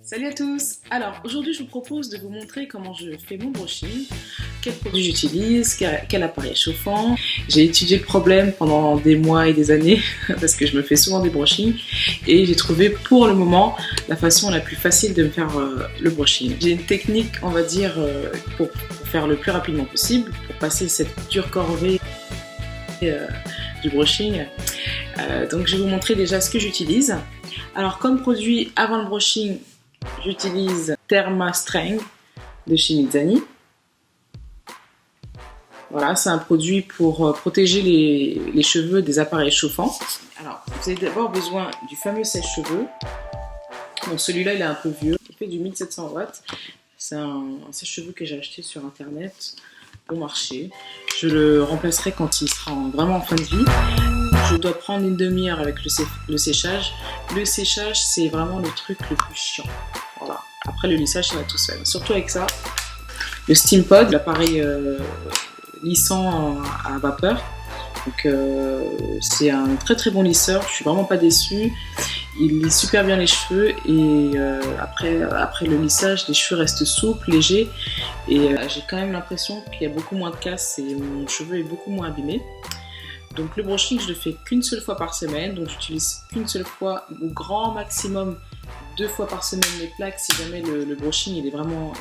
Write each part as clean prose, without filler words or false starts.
Salut à tous! Alors aujourd'hui je vous propose de vous montrer comment je fais mon brushing, quels produits j'utilise, quel appareil chauffant. J'ai étudié le problème pendant des mois et des années parce que je me fais souvent des brushings et j'ai trouvé pour le moment la façon la plus facile de me faire le brushing. J'ai une technique on va dire pour faire le plus rapidement possible, pour passer cette dure corvée du brushing. Donc je vais vous montrer déjà ce que j'utilise. Alors comme produit avant le brushing, j'utilise Thermastreng de chez Mizani. Voilà, c'est un produit pour protéger les cheveux des appareils chauffants. Alors, vous avez d'abord besoin du fameux sèche-cheveux. Bon, celui-là, il est un peu vieux. Il fait du 1700 watts. C'est un sèche-cheveux que j'ai acheté sur internet, bon marché. Je le remplacerai quand il sera vraiment en fin de vie. Je dois prendre une demi-heure avec le séchage. Le séchage, c'est vraiment le truc le plus chiant. Voilà. Après, le lissage, ça va tout seul. Surtout avec ça. Le Steam Pod, l'appareil lissant à vapeur. Donc, c'est un très très bon lisseur. Je suis vraiment pas déçue. Il lisse super bien les cheveux. Et après le lissage, les cheveux restent souples, légers. Et j'ai quand même l'impression qu'il y a beaucoup moins de casse et mon cheveu est beaucoup moins abîmé. Donc le brushing, je le fais qu'une seule fois par semaine, donc j'utilise qu'une seule fois, au grand maximum 2 fois par semaine les plaques si jamais le brushing il est vraiment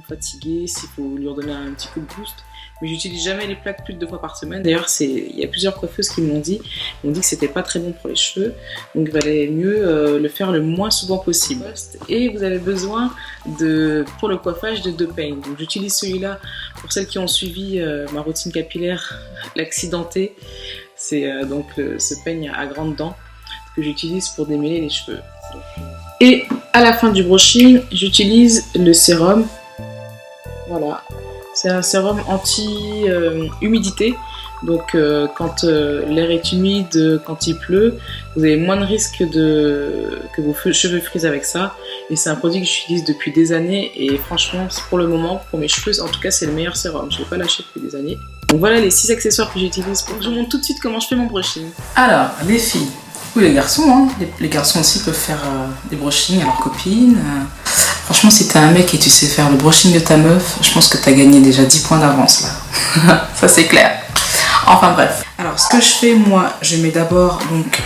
fatigué, s'il faut lui redonner un petit coup de boost. Mais j'utilise jamais les plaques plus de 2 fois par semaine. D'ailleurs, il y a plusieurs coiffeuses qui m'ont dit que c'était pas très bon pour les cheveux, donc il valait mieux le faire le moins souvent possible. Et vous avez besoin pour le coiffage de 2 peignes. Donc j'utilise celui-là pour celles qui ont suivi ma routine capillaire, l'accidenté. C'est donc ce peigne à grandes dents que j'utilise pour démêler les cheveux. Et à la fin du brushing, j'utilise le sérum. Voilà. C'est un sérum anti-humidité, donc quand l'air est humide, quand il pleut, vous avez moins de risques que vos cheveux frisent avec ça. Et c'est un produit que j'utilise depuis des années et franchement, pour le moment, pour mes cheveux, en tout cas, c'est le meilleur sérum. Je ne l'ai pas lâché depuis des années. Donc voilà les 6 accessoires que j'utilise. Je vous montre tout de suite comment je fais mon brushing. Alors, les filles, ou les garçons, hein. Les garçons aussi peuvent faire des brushings à leurs copines. Franchement, si t'es un mec et tu sais faire le brushing de ta meuf, je pense que t'as gagné déjà 10 points d'avance là. Ça c'est clair. Enfin bref. Alors ce que je fais, moi, je mets d'abord donc...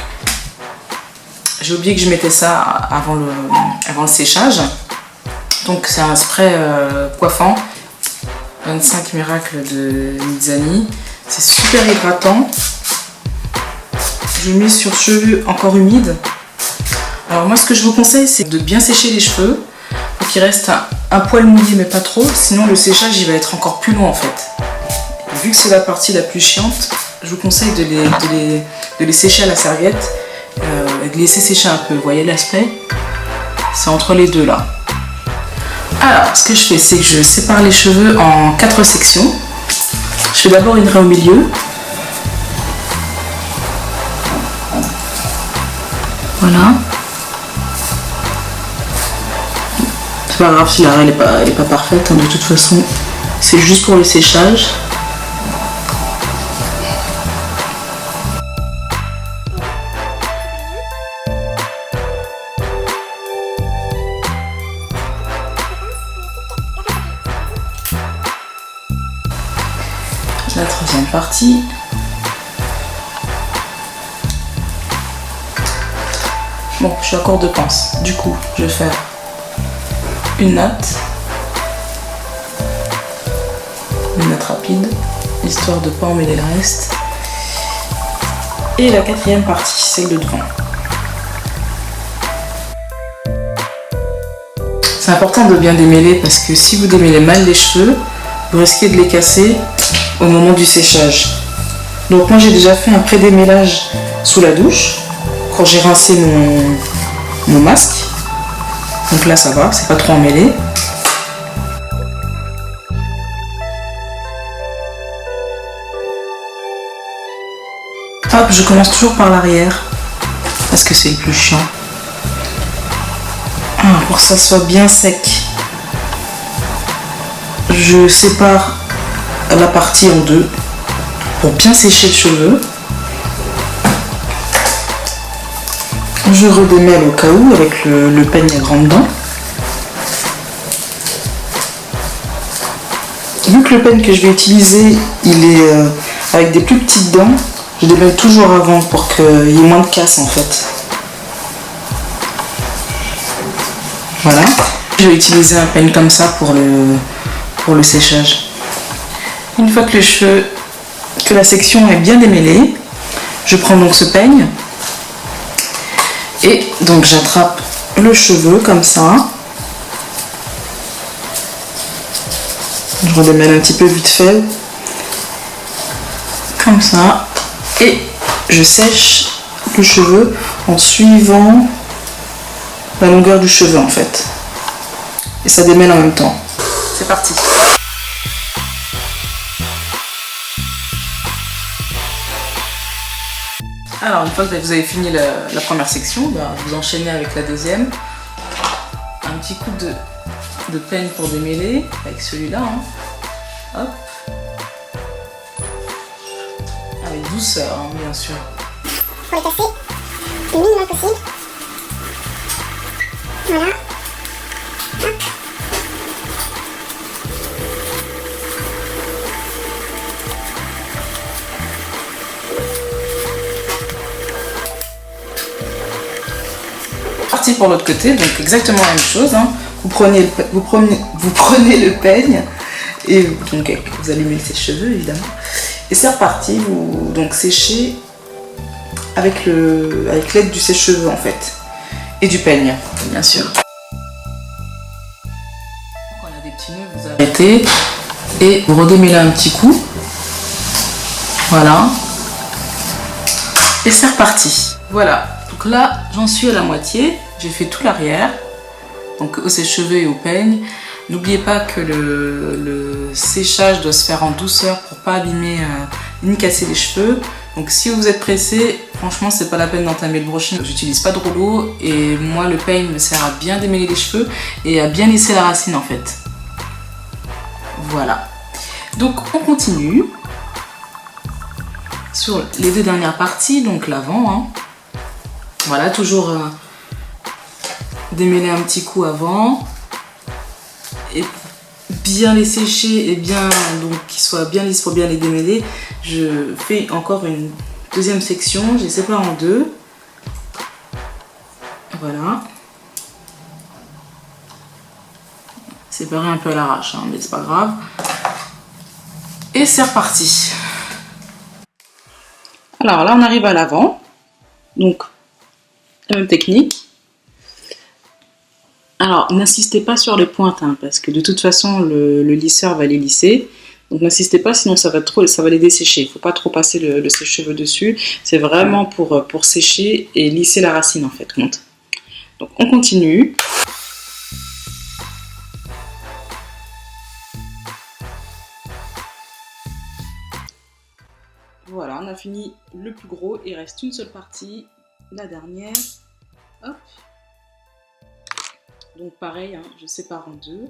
J'ai oublié que je mettais ça avant le séchage. Donc c'est un spray coiffant. 25 miracles de Mizani. C'est super hydratant. Je mets sur cheveux encore humides. Alors moi ce que je vous conseille, c'est de bien sécher les cheveux. Qui reste un poil mouillé mais pas trop, sinon le séchage il va être encore plus long en fait. Et vu que c'est la partie la plus chiante, je vous conseille de les sécher à la serviette et de laisser sécher un peu. Vous voyez l'aspect? C'est entre les deux là. Alors ce que je fais, c'est que je sépare les cheveux en 4 sections. Je fais d'abord une raie au milieu. Voilà. C'est pas grave si la raie elle est pas parfaite, hein, de toute façon c'est juste pour le séchage. La 3e partie. Bon, je suis à court de pince, du coup je vais faire une natte rapide, histoire de ne pas emmêler le reste. Et la 4e partie, celle de devant. C'est important de bien démêler parce que si vous démêlez mal les cheveux, vous risquez de les casser au moment du séchage. Donc moi j'ai déjà fait un pré-démêlage sous la douche quand j'ai rincé mon masque. Donc là ça va, c'est pas trop emmêlé. Hop, je commence toujours par l'arrière parce que c'est le plus chiant. Pour que ça soit bien sec, je sépare la partie en 2 pour bien sécher le cheveu. Je redémêle au cas où avec le peigne à grandes dents. vu que le peigne que je vais utiliser, il est avec des plus petites dents, je démêle toujours avant pour qu'il y ait moins de casse en fait. Voilà. Je vais utiliser un peigne comme ça pour le séchage. Une fois que la section est bien démêlée, je prends donc ce peigne et donc j'attrape le cheveu comme ça. Je redémêle un petit peu vite fait, comme ça, et je sèche le cheveu en suivant la longueur du cheveu en fait. Et ça démêle en même temps. C'est parti. Alors, une fois que vous avez fini la première section, vous enchaînez avec la deuxième. Un petit coup de peigne pour démêler, avec celui-là. Hein. Hop. Avec douceur, hein, bien sûr. Faut les casser le minimum possible. Voilà. Hop. Parti pour l'autre côté, donc exactement la même chose. Hein. Vous prenez le peigne et donc vous allumez le sèche-cheveux évidemment. Et c'est reparti, vous donc séchez avec l'aide du sèche-cheveux en fait. Et du peigne, bien sûr. Quand il y a des petits nœuds, vous arrêtez et vous redémêlez un petit coup. Voilà. Et c'est reparti. Voilà. Donc là, j'en suis à la moitié. J'ai fait tout l'arrière. Donc au sèche-cheveux et au peigne. N'oubliez pas que le séchage doit se faire en douceur pour pas abîmer ni casser les cheveux. Donc si vous êtes pressé, franchement c'est pas la peine d'entamer le brushing. J'utilise pas de rouleau et moi le peigne me sert à bien démêler les cheveux et à bien lisser la racine en fait. Voilà. Donc on continue sur les deux dernières parties, donc l'avant. Hein. Voilà, toujours démêler un petit coup avant. Et bien les sécher et bien donc qu'ils soient bien lisses pour bien les démêler, je fais encore une deuxième section, je les sépare en deux. Voilà. Séparer un peu à l'arrache, hein, mais c'est pas grave. Et c'est reparti. Alors là on arrive à l'avant. Donc la même technique. Alors, n'insistez pas sur les pointes, hein, parce que de toute façon, le lisseur va les lisser. Donc, n'insistez pas, sinon ça va les dessécher. Il ne faut pas trop passer le sèche-cheveux dessus. C'est vraiment pour sécher et lisser la racine, en fait. Donc, on continue. Voilà, on a fini le plus gros. Il reste une seule partie, la dernière. Hop. Donc pareil, hein, je sépare en deux.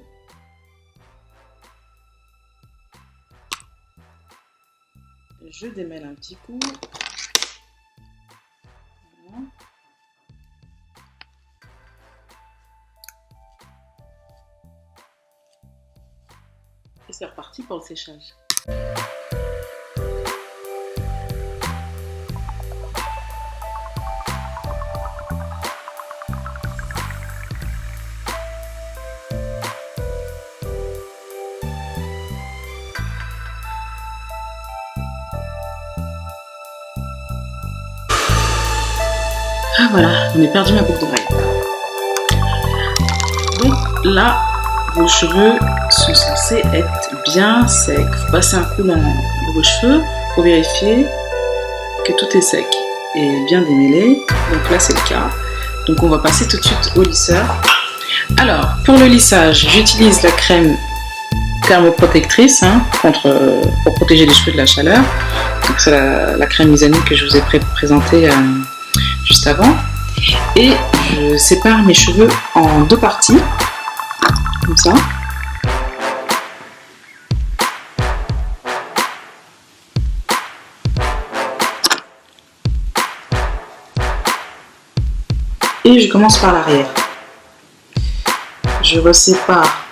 Je démêle un petit coup. Voilà. Et c'est reparti pour le séchage. Ah voilà, on a perdu ma boucle d'oreille. Donc là, vos cheveux sont censés être bien secs. Vous passez un coup dans vos cheveux pour vérifier que tout est sec et bien démêlé. Donc là, c'est le cas. Donc on va passer tout de suite au lisseur. Alors, pour le lissage, j'utilise la crème thermoprotectrice hein, pour protéger les cheveux de la chaleur. Donc c'est la crème Misani que je vous ai présentée juste avant. Et je sépare mes cheveux en deux parties, comme ça. Et je commence par l'arrière. Je resépare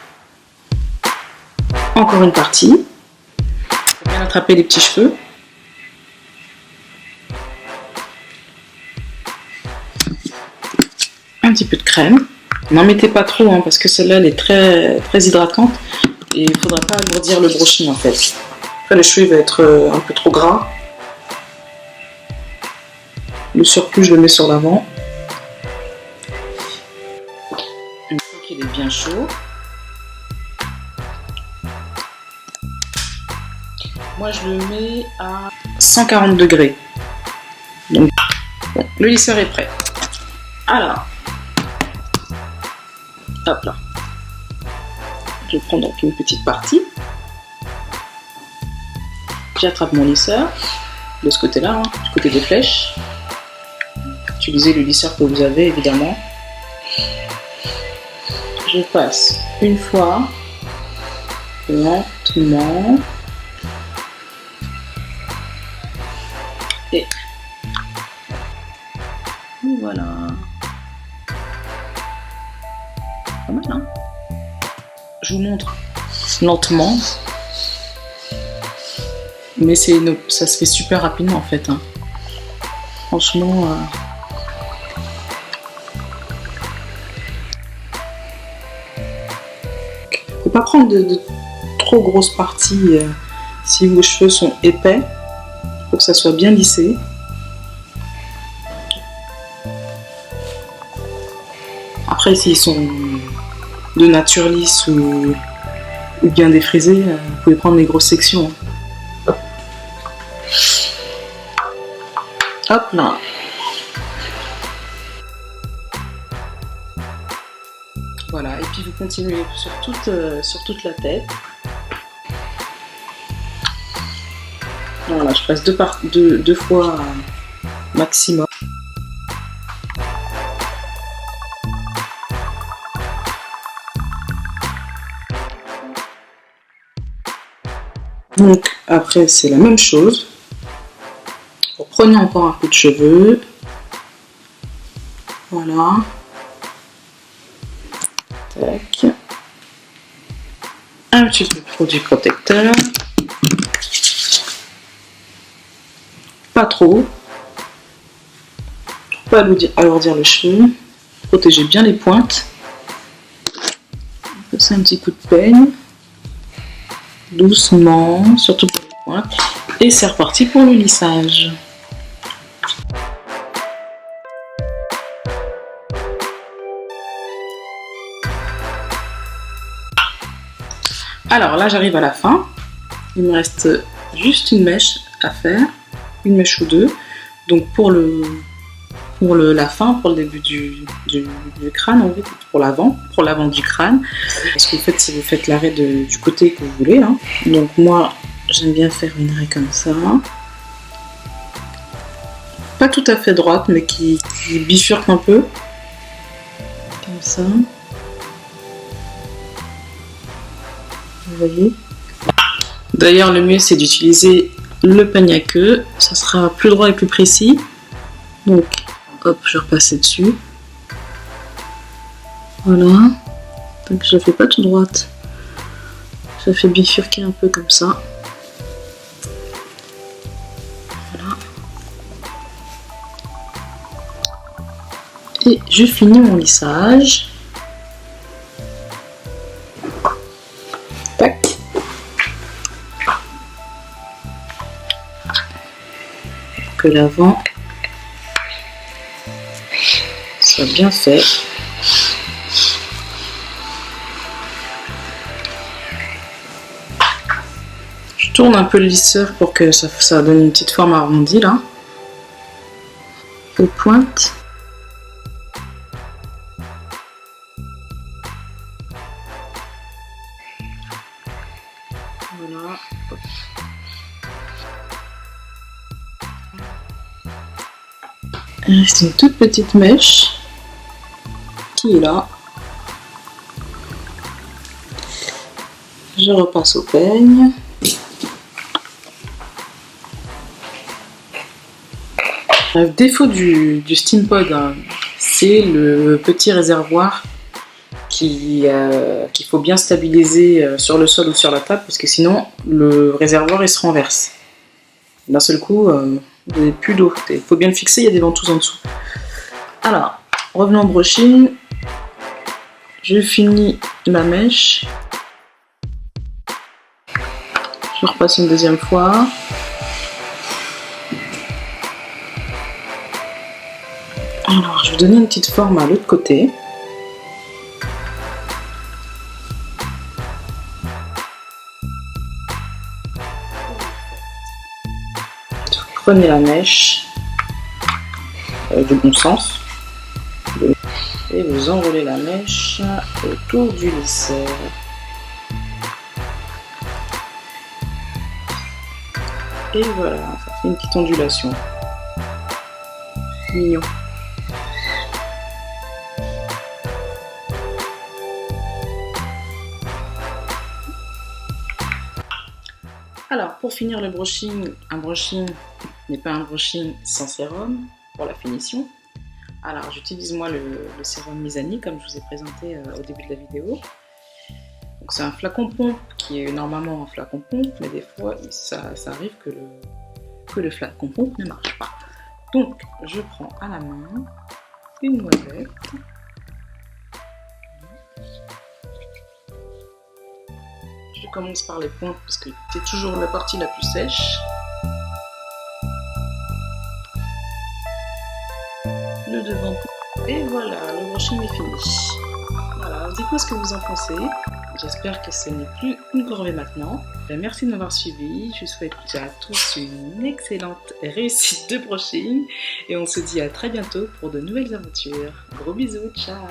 Encore une partie. Pour bien attraper les petits cheveux. Un petit peu de crème. N'en mettez pas trop hein, parce que celle-là elle est très hydratante et il ne faudra pas alourdir le brushing en fait. Après le cheveu il va être un peu trop gras. Le surplus je le mets sur l'avant. Une fois qu'il est bien chaud. Moi je le mets à 140 degrés. Donc bon, le lisseur est prêt. Alors. Hop là. Je prends donc une petite partie. J'attrape mon lisseur de ce côté-là, hein, du côté des flèches. Utilisez le lisseur que vous avez évidemment. Je passe une fois, lentement. Et voilà. Pas mal, hein? Je vous montre lentement, mais ça se fait super rapidement en fait. Hein. Franchement, faut pas prendre de trop grosses parties si vos cheveux sont épais. Faut que ça soit bien lissé. Après, s'ils sont de nature lisse ou bien défrisés, vous pouvez prendre des grosses sections. Hop là. Voilà, et puis vous continuez sur toute la tête. Voilà, je passe deux fois maximum. Donc après c'est la même chose. Vous prenez encore un coup de cheveux. Voilà. Tac. Un petit peu de produit protecteur. Pas trop. Pas alourdir le cheveu. Protégez bien les pointes. Passer un petit coup de peigne. Doucement, surtout pour les pointes. Et c'est reparti pour le lissage. Alors là j'arrive à la fin. Il me reste juste une mèche à faire. Une mèche ou deux. Donc pour la fin, pour le début du crâne, en fait, pour l'avant du crâne. Parce que vous faites l'arrêt du côté que vous voulez. Hein. Donc moi, j'aime bien faire une raie comme ça. Pas tout à fait droite, mais qui bifurque un peu. Comme ça. Vous voyez? D'ailleurs, le mieux, c'est d'utiliser le peigne à queue. Ça sera plus droit et plus précis. Donc, hop, je vais repasser dessus. Voilà. Donc je la fais pas tout droite. Je la fais bifurquer un peu comme ça. Voilà. Et je finis mon lissage. Tac. Que l'avant soit bien fait. Je tourne un peu le lisseur pour que ça donne une petite forme arrondie là. Aux pointes. Voilà. Il reste une toute petite mèche qui est là. Je repasse au peigne. Le défaut du Steam Pod, hein, c'est le petit réservoir qu'il faut bien stabiliser sur le sol ou sur la table, parce que sinon le réservoir il se renverse. D'un seul coup, vous n'avez plus d'eau. Il faut bien le fixer, il y a des ventouses en dessous. Alors, revenons au brushing. Je finis la mèche. Je repasse une deuxième fois. Alors, je vais donner une petite forme à l'autre côté. Prenez la mèche du bon sens et vous enroulez la mèche autour du lisseur. Et voilà, ça fait une petite ondulation. C'est mignon. Alors, pour finir le brushing, un brushing n'est pas un brushing sans sérum pour la finition. Alors, j'utilise moi le sérum Mizani comme je vous ai présenté au début de la vidéo. Donc, c'est un flacon pompe qui est normalement un flacon pompe, mais des fois ça arrive que le flacon pompe ne marche pas. Donc, je prends à la main une noisette. Je commence par les pointes parce que c'est toujours la partie la plus sèche. Le devant. Et voilà, le brushing est fini. Voilà, dites-moi ce que vous en pensez. J'espère que ce n'est plus une corvée maintenant. Merci de m'avoir suivi. Je vous souhaite à tous une excellente réussite de brushing. Et on se dit à très bientôt pour de nouvelles aventures. Gros bisous, ciao!